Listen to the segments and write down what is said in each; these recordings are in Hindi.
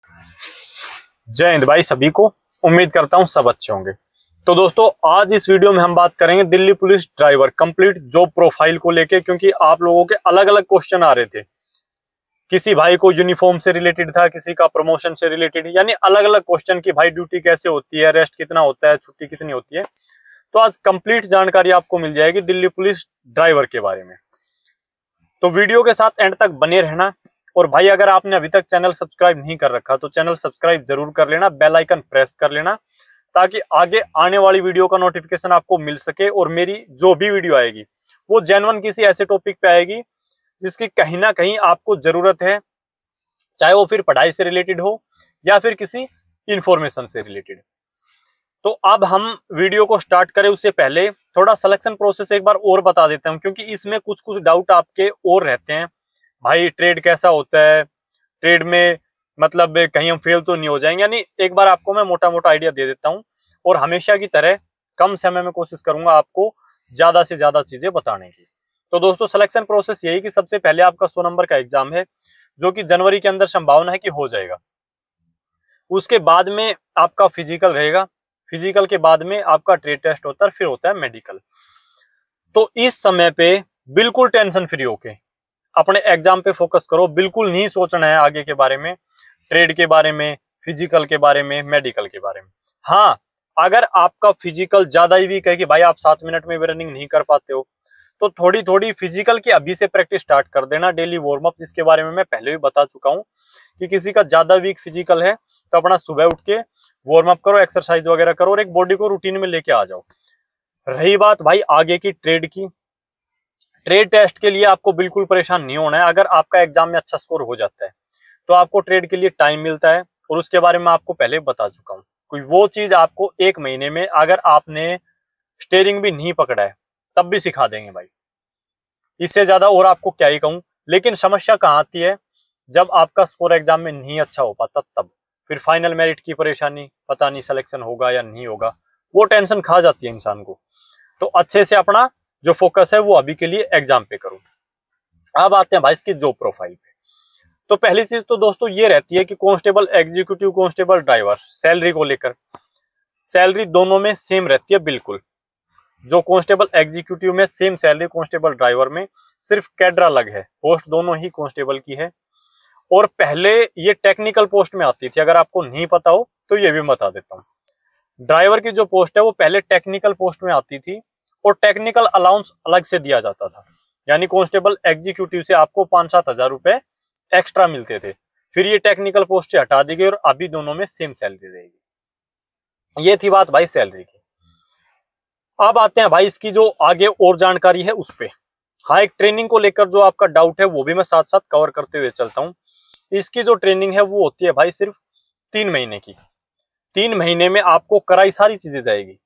जय हिंद भाई सभी को। उम्मीद करता हूं सब अच्छे होंगे। तो दोस्तों आज इस वीडियो में हम बात करेंगे Delhi police driver complete job profile को लेके, क्योंकि आप लोगों के अलग अलग क्वेश्चन आ रहे थे। किसी भाई को यूनिफॉर्म से रिलेटेड था, किसी का प्रमोशन से रिलेटेड, यानी अलग अलग क्वेश्चन की भाई ड्यूटी कैसे होती है, रेस्ट कितना होता है, छुट्टी कितनी होती है। तो आज कंप्लीट जानकारी आपको मिल जाएगी दिल्ली पुलिस ड्राइवर के बारे में। तो वीडियो के साथ एंड तक बने रहना। और भाई अगर आपने अभी तक चैनल सब्सक्राइब नहीं कर रखा तो चैनल सब्सक्राइब जरूर कर लेना, बेल आइकन प्रेस कर लेना, ताकि आगे आने वाली वीडियो का नोटिफिकेशन आपको मिल सके। और मेरी जो भी वीडियो आएगी वो जेन्युइन किसी ऐसे टॉपिक पे आएगी जिसकी कहीं ना कहीं आपको जरूरत है, चाहे वो फिर पढ़ाई से रिलेटेड हो या फिर किसी इंफॉर्मेशन से रिलेटेड। तो अब हम वीडियो को स्टार्ट करें उससे पहले थोड़ा सिलेक्शन प्रोसेस एक बार और बता देता हूं, क्योंकि इसमें कुछ कुछ डाउट आपके और रहते हैं। भाई ट्रेड कैसा होता है, ट्रेड में मतलब कहीं हम फेल तो नहीं हो जाएंगे, यानी एक बार आपको मैं मोटा मोटा आइडिया दे देता हूं। और हमेशा की तरह कम समय में कोशिश करूंगा आपको ज्यादा से ज्यादा चीजें बताने की। तो दोस्तों सिलेक्शन प्रोसेस यही कि सबसे पहले आपका 100 नंबर का एग्जाम है, जो कि जनवरी के अंदर संभावना है कि हो जाएगा। उसके बाद में आपका फिजिकल रहेगा, फिजिकल के बाद में आपका ट्रेड टेस्ट होता है, फिर होता है मेडिकल। तो इस समय पे बिल्कुल टेंशन फ्री होके अपने एग्जाम पे फोकस करो। बिल्कुल नहीं सोचना है आगे के बारे में, ट्रेड के बारे में, फिजिकल के बारे में, मेडिकल के बारे में। हाँ, अगर आपका फिजिकल ज्यादा ही वीक है कि भाई आप 7 मिनट में भी रनिंग नहीं कर पाते हो, तो थोड़ी थोड़ी फिजिकल की अभी से प्रैक्टिस स्टार्ट कर देना, डेली वार्म अप, जिसके बारे में मैं पहले भी बता चुका हूँ कि किसी का ज्यादा वीक फिजिकल है तो अपना सुबह उठ के वार्म अप करो, एक्सरसाइज वगैरह करो और एक बॉडी को रूटीन में लेके आ जाओ। रही बात भाई आगे की ट्रेड की, ट्रेड टेस्ट के लिए आपको बिल्कुल परेशान नहीं होना है। अगर आपका एग्जाम में अच्छा स्कोर हो जाता है तो आपको ट्रेड के लिए टाइम मिलता है, और उसके बारे में आपको पहले बता चुका हूँ। कोई वो चीज आपको 1 महीने में, अगर आपने स्टीयरिंग भी नहीं पकड़ा है तब भी सिखा देंगे भाई। इससे ज्यादा और आपको क्या ही कहूँ। लेकिन समस्या कहाँ आती है, जब आपका स्कोर एग्जाम में नहीं अच्छा हो पाता, तब फिर फाइनल मेरिट की परेशानी, पता नहीं सिलेक्शन होगा या नहीं होगा, वो टेंशन खा जाती है इंसान को। तो अच्छे से अपना जो फोकस है वो अभी के लिए एग्जाम पे करूं। अब आते हैं भाई इसकी जॉब प्रोफाइल पे। तो पहली चीज तो दोस्तों ये रहती है कि constable, executive constable, driver, salary को लेकर सैलरी दोनों में सेम रहती है बिल्कुल। जो कांस्टेबल एग्जीक्यूटिव में सेम सैलरी, कांस्टेबल ड्राइवर में सिर्फ कैडर अलग है, पोस्ट दोनों ही कांस्टेबल की है। और पहले ये टेक्निकल पोस्ट में आती थी, अगर आपको नहीं पता हो तो ये भी बता देता हूँ। ड्राइवर की जो पोस्ट है वो पहले टेक्निकल पोस्ट में आती थी और टेक्निकल अलाउंस अलग से दिया जाता था, यानी कांस्टेबल एग्जीक्यूटिव से आपको 5-7 हजार रुपए एक्स्ट्रा मिलते थे। फिर ये टेक्निकल पोस्ट से हटा दी गई और अभी दोनों में सेम सैलरी रहेगी। ये थी बात भाई सैलरी की। अब आते हैं भाई इसकी जो आगे और जानकारी है उस पे। हाँ, एक ट्रेनिंग को लेकर जो आपका डाउट है वो भी मैं साथ साथ कवर करते हुए चलता हूँ। इसकी जो ट्रेनिंग है वो होती है भाई सिर्फ 3 महीने की। 3 महीने में आपको कराई सारी चीजें जाएगी।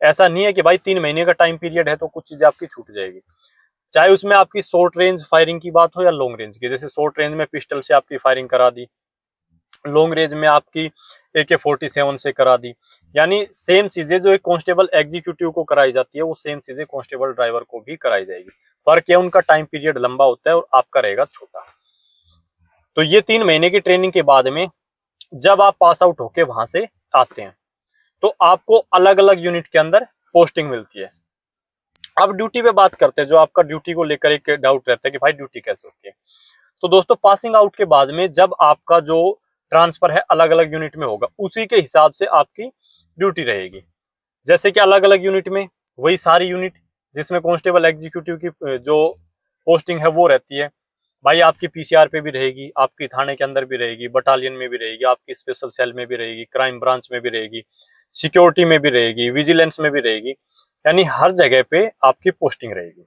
ऐसा नहीं है कि भाई 3 महीने का टाइम पीरियड है तो कुछ चीजें आपकी छूट जाएगी। चाहे उसमें आपकी शॉर्ट रेंज फायरिंग की बात हो या लॉन्ग रेंज की, जैसे शॉर्ट रेंज में पिस्टल से आपकी फायरिंग करा दी, लॉन्ग रेंज में आपकी AK-47 से करा दी। यानी सेम चीजें जो एक कांस्टेबल एग्जीक्यूटिव को कराई जाती है वो सेम चीजें कांस्टेबल ड्राइवर को भी कराई जाएगी। फर्क है उनका टाइम पीरियड लंबा होता है और आपका रहेगा छोटा। तो ये 3 महीने की ट्रेनिंग के बाद में जब आप पास आउट होके वहां से आते हैं तो आपको अलग अलग यूनिट के अंदर पोस्टिंग मिलती है। अब ड्यूटी पे बात करते हैं। जो आपका ड्यूटी को लेकर एक डाउट रहता है कि भाई ड्यूटी कैसे होती है, तो दोस्तों पासिंग आउट के बाद में जब आपका जो ट्रांसफर है अलग अलग यूनिट में होगा, उसी के हिसाब से आपकी ड्यूटी रहेगी। जैसे कि अलग अलग यूनिट में वही सारी यूनिट जिसमें कांस्टेबल एग्जीक्यूटिव की जो पोस्टिंग है वो रहती है भाई, आपकी PCR पे भी रहेगी, आपकी थाने के अंदर भी रहेगी, बटालियन में भी रहेगी, आपकी स्पेशल सेल में भी रहेगी, क्राइम ब्रांच में भी रहेगी, सिक्योरिटी में भी रहेगी, विजिलेंस में भी रहेगी, यानी हर जगह पे आपकी पोस्टिंग रहेगी।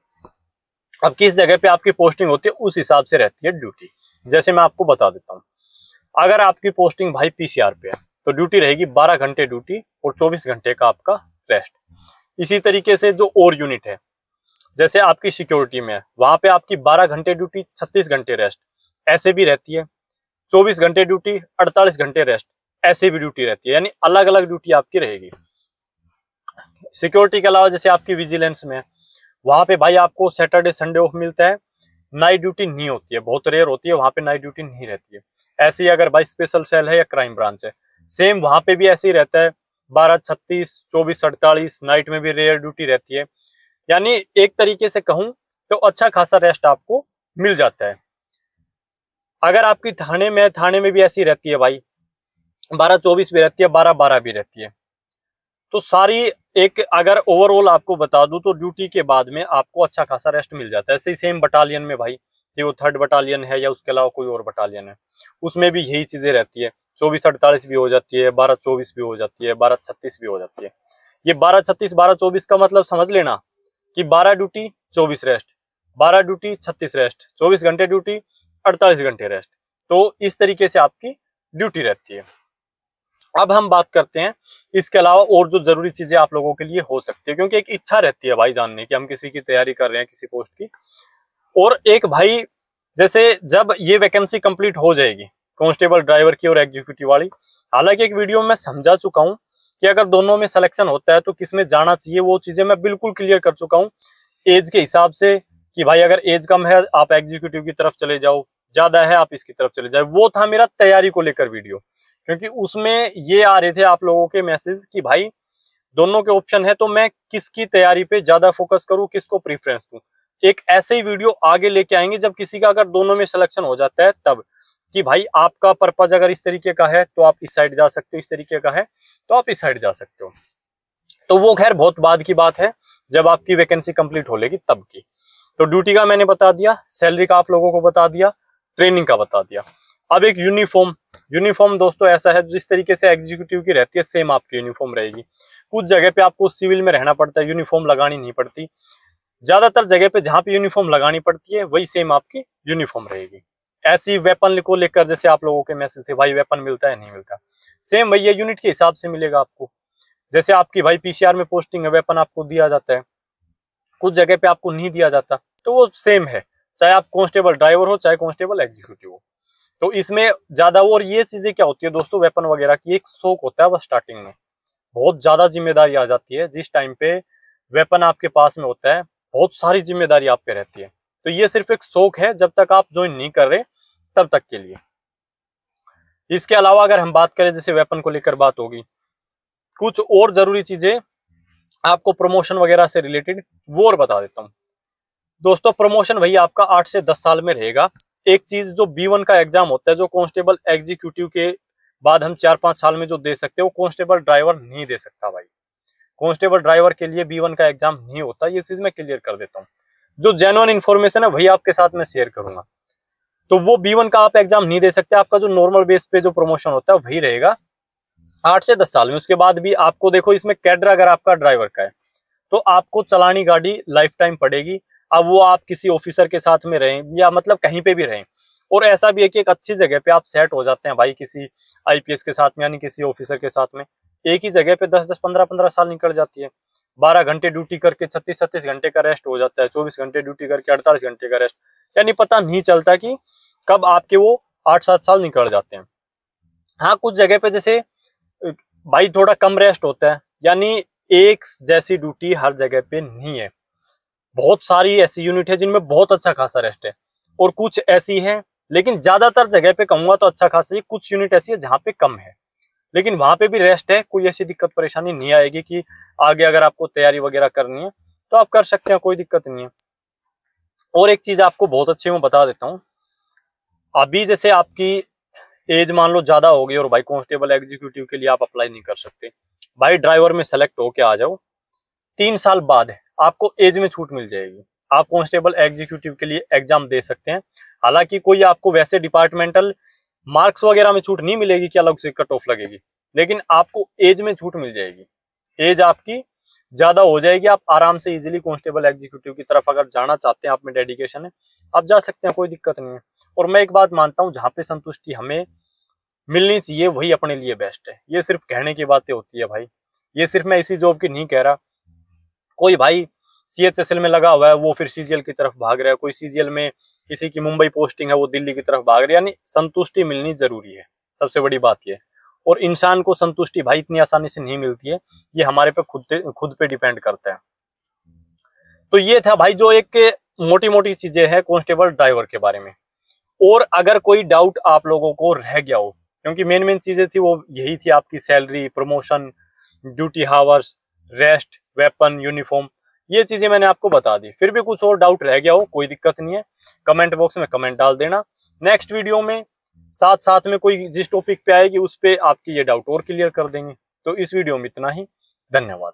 अब किस जगह पे आपकी पोस्टिंग होती है उस हिसाब से रहती है ड्यूटी। जैसे मैं आपको बता देता हूँ, अगर आपकी पोस्टिंग भाई PCR पे है तो ड्यूटी रहेगी 12 घंटे ड्यूटी और 24 घंटे का आपका रेस्ट। इसी तरीके से जो और यूनिट है, जैसे आपकी सिक्योरिटी में है, वहां पे आपकी 12 घंटे ड्यूटी, 36 घंटे रेस्ट, ऐसे भी रहती है। 24 घंटे ड्यूटी, 48 घंटे रेस्ट, ऐसे भी ड्यूटी रहती है। यानी अलग अलग ड्यूटी आपकी रहेगी। सिक्योरिटी के अलावा जैसे आपकी विजिलेंस में है, वहां पे भाई आपको सैटरडे संडे ऑफ मिलता है, नाइट ड्यूटी नहीं होती है, बहुत रेयर होती है, वहां पे नाइट ड्यूटी नहीं रहती है। ऐसे ही अगर भाई स्पेशल सेल है या क्राइम ब्रांच है, सेम वहां पे भी ऐसे ही रहता है, 12-36, 24-48 नाइट में भी रेयर ड्यूटी रहती है। यानी एक तरीके से कहूं तो अच्छा खासा रेस्ट आपको मिल जाता है। अगर आपकी थाने में भी ऐसी रहती है भाई, 12-24 भी रहती है, 12-12 भी रहती है। तो सारी एक अगर ओवरऑल आपको बता दूं तो ड्यूटी के बाद में आपको अच्छा खासा रेस्ट मिल जाता है। ऐसे ही सेम बटालियन में भाई, कि वो 3rd बटालियन है या उसके अलावा कोई और बटालियन है, उसमें भी यही चीजें रहती है। 24-48 भी हो जाती है, 12-24 भी हो जाती है, 12-36 भी हो जाती है। ये 12-36, 12-24 का मतलब समझ लेना कि 12 ड्यूटी 24 रेस्ट, 12 ड्यूटी 36 रेस्ट, 24 घंटे ड्यूटी 48 घंटे रेस्ट। तो इस तरीके से आपकी ड्यूटी रहती है। अब हम बात करते हैं इसके अलावा और जो जरूरी चीजें आप लोगों के लिए हो सकती है, क्योंकि एक इच्छा रहती है भाई जानने की, हम किसी की तैयारी कर रहे हैं किसी पोस्ट की। और एक भाई जैसे जब ये वैकेंसी कंप्लीट हो जाएगी कांस्टेबल ड्राइवर की और एग्जीक्यूटिव वाली, हालांकि एक वीडियो में समझा चुका हूं कि अगर दोनों में सिलेक्शन होता है तो किसमें जाना चाहिए, वो चीजें मैं बिल्कुल क्लियर कर चुका हूं एज के हिसाब से, कि भाई अगर एज कम है आप एग्जीक्यूटिव की तरफ चले जाओ, ज्यादा है आप इसकी तरफ चले जाओ। वो था मेरा तैयारी को लेकर वीडियो, क्योंकि उसमें ये आ रहे थे आप लोगों के मैसेज कि भाई दोनों के ऑप्शन है, तो मैं किसकी तैयारी पे ज्यादा फोकस करूं, किसको प्रीफरेंस दूं। एक ऐसे ही वीडियो आगे लेके आएंगे जब किसी का अगर दोनों में सिलेक्शन हो जाता है तब, कि भाई आपका पर्पज अगर इस तरीके का है तो आप इस साइड जा सकते हो, इस तरीके का है तो आप इस साइड जा सकते हो। तो वो खैर बहुत बाद की बात है, जब आपकी वैकेंसी कंप्लीट हो लेगी तब की। तो ड्यूटी का मैंने बता दिया, सैलरी का आप लोगों को बता दिया, ट्रेनिंग का बता दिया। अब एक यूनिफॉर्म दोस्तों ऐसा है जिस तरीके से एग्जीक्यूटिव की रहती है सेम आपकी यूनिफॉर्म रहेगी। कुछ जगह पे आपको सिविल में रहना पड़ता है, यूनिफॉर्म लगानी नहीं पड़ती। ज्यादातर जगह पे जहां पे यूनिफॉर्म लगानी पड़ती है वही सेम आपकी यूनिफॉर्म रहेगी। ऐसी वेपन को लेकर जैसे आप लोगों के मैसेज थे भाई वेपन मिलता है नहीं मिलता, सेम भैया यूनिट के हिसाब से मिलेगा आपको। जैसे आपकी भाई पीसीआर में पोस्टिंग है, वेपन आपको दिया जाता है, कुछ जगह पे आपको नहीं दिया जाता, तो वो सेम है, चाहे आप कांस्टेबल ड्राइवर हो चाहे कांस्टेबल एग्जीक्यूटिव हो। तो इसमें ज्यादा, और ये चीजें क्या होती है दोस्तों, वेपन वगैरह की एक शौक होता है बस स्टार्टिंग में, बहुत ज्यादा जिम्मेदारी आ जाती है। जिस टाइम पे वेपन आपके पास में होता है बहुत सारी जिम्मेदारी आप पे रहती है। तो ये सिर्फ एक शौक है, जब तक आप ज्वाइन नहीं कर रहे तब तक के लिए। इसके अलावा अगर हम बात करें, जैसे वेपन को लेकर बात होगी, कुछ और जरूरी चीजें आपको प्रमोशन वगैरह से रिलेटेड वो और बता देता हूँ दोस्तों। प्रमोशन वही आपका 8 से 10 साल में रहेगा। एक चीज जो B1 का एग्जाम होता है, जो कांस्टेबल एग्जीक्यूटिव के बाद हम 4-5 साल में जो दे सकते हैं, वो कांस्टेबल ड्राइवर नहीं दे सकता भाई। कांस्टेबल ड्राइवर के लिए B1 का एग्जाम नहीं होता, ये चीज मैं क्लियर कर देता हूँ। जो जेन्युइन इन्फॉर्मेशन है वही आपके साथ में शेयर करूंगा। तो वो B1 का आप एग्जाम नहीं दे सकते, आपका जो नॉर्मल बेस पे जो प्रमोशन होता है वही रहेगा 8 से 10 साल में। उसके बाद भी आपको देखो, इसमें कैडर अगर आपका ड्राइवर का है तो आपको चलानी गाड़ी लाइफ टाइम पड़ेगी। अब वो आप किसी ऑफिसर के साथ में रहें या मतलब कहीं पे भी रहें, और ऐसा भी है कि एक अच्छी जगह पे आप सेट हो जाते हैं भाई किसी आईपीएस के साथ में, यानी किसी ऑफिसर के साथ में, एक ही जगह पे 10-10, 15-15 साल निकल जाती है। 12 घंटे ड्यूटी करके 36-36 घंटे का रेस्ट हो जाता है, 24 घंटे ड्यूटी करके 48 घंटे का रेस्ट, यानी पता नहीं चलता कि कब आपके वो 8-7 साल निकल जाते हैं। हाँ, कुछ जगह पे जैसे भाई थोड़ा कम रेस्ट होता है, यानी एक जैसी ड्यूटी हर जगह पे नहीं है। बहुत सारी ऐसी यूनिट है जिनमें बहुत अच्छा खासा रेस्ट है, और कुछ ऐसी है, लेकिन ज्यादातर जगह पे कहूंगा तो अच्छा खासा ही, कुछ यूनिट ऐसी है जहां पे कम है, लेकिन वहां पे भी रेस्ट है। कोई ऐसी दिक्कत परेशानी नहीं आएगी कि आगे अगर आपको तैयारी वगैरह करनी है तो आप कर सकते हैं, कोई दिक्कत नहीं है। और एक चीज आपको बहुत अच्छे में बता देता हूँ, अभी जैसे आपकी एज मान लो ज्यादा हो गई और भाई कांस्टेबल एग्जीक्यूटिव के लिए आप अप्लाई नहीं कर सकते, भाई ड्राइवर में सेलेक्ट होके आ जाओ, 3 साल बाद आपको एज में छूट मिल जाएगी, आप कांस्टेबल एग्जीक्यूटिव के लिए एग्जाम दे सकते हैं। हालांकि कोई आपको वैसे डिपार्टमेंटल मार्क्स वगैरह में छूट नहीं मिलेगी कि अलग से कट ऑफ लगेगी, लेकिन आपको एज में छूट मिल जाएगी। एज आपकी ज्यादा हो जाएगी, आप आराम से इजीली कांस्टेबल एग्जीक्यूटिव की तरफ अगर जाना चाहते हैं, आप में डेडिकेशन है, आप जा सकते हैं, कोई दिक्कत नहीं है। और मैं एक बात मानता हूँ, जहाँ पे संतुष्टि हमें मिलनी चाहिए वही अपने लिए बेस्ट है। ये सिर्फ कहने की बातें होती है भाई, ये सिर्फ मैं इसी जॉब की नहीं कह रहा। कोई भाई CHSL में लगा हुआ है वो फिर CGL की तरफ भाग रहा है, कोई CGL में किसी की मुंबई पोस्टिंग है वो दिल्ली की तरफ भाग रहा है, यानी संतुष्टि मिलनी जरूरी है, सबसे बड़ी बात ये। और इंसान को संतुष्टि भाई इतनी आसानी से नहीं मिलती है, ये हमारे पे खुद पे डिपेंड करता है। तो ये था भाई जो एक मोटी मोटी चीजें हैं कांस्टेबल ड्राइवर के बारे में। और अगर कोई डाउट आप लोगों को रह गया हो, क्योंकि मेन चीजें थी वो यही थी, आपकी salary, promotion, duty hours, rest, weapon, uniform, ये चीजें मैंने आपको बता दी। फिर भी कुछ और डाउट रह गया हो, कोई दिक्कत नहीं है, कमेंट बॉक्स में कमेंट डाल देना। नेक्स्ट वीडियो में साथ साथ में कोई जिस टॉपिक पे आएगी उस पे आपकी ये डाउट और क्लियर कर देंगे। तो इस वीडियो में इतना ही, धन्यवाद।